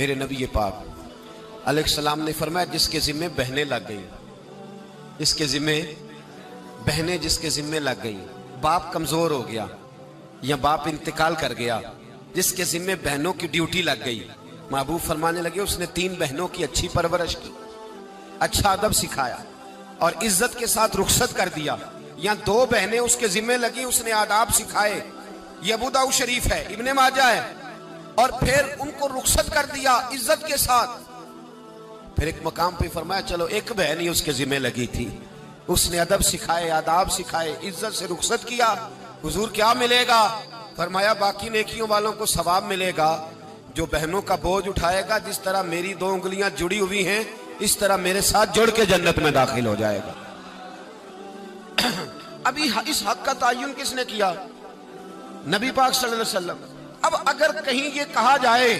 میرے نبی پاک علیہ السلام نے فرمایا جس کے ذمے بہنیں لگ گئی، جس کے ذمے بہنیں جس کے ذمے لگ گئی، باپ کمزور ہو گیا یا باپ انتقال کر گیا، جس کے ذمے بہنوں کی ڈیوٹی لگ گئی، محبوب فرمانے لگے اس نے 3 بہنوں کی اچھی پرورش کی، اچھا ادب سکھایا اور عزت کے ساتھ رخصت کر دیا، یا 2 بہنیں اس کے ذمے لگی، اس نے آداب سکھائے، یہ ابو داؤد شریف ہے، ابن ماجہ ہے، اور پھر ان کو رخصت کر دیا عزت کے ساتھ۔ پھر ایک مقام پہ فرمایا چلو ایک بہن ہی اس کے ذمے لگی تھی، اس نے ادب سکھائے، آداب سکھائے، عزت سے رخصت کیا، حضور کیا ملے گا؟ فرمایا باقی نیکیوں والوں کو ثواب ملے گا، جو بہنوں کا بوجھ اٹھائے گا جس طرح میری 2 انگلیاں جڑی ہوئی ہیں اس طرح میرے ساتھ جڑ کے جنت میں داخل ہو جائے گا۔ ابھی اس حق کا تعین کس نے کیا؟ نبی پاک صلی اللہ علیہ وسلم۔ اب اگر کہیں یہ کہا جائے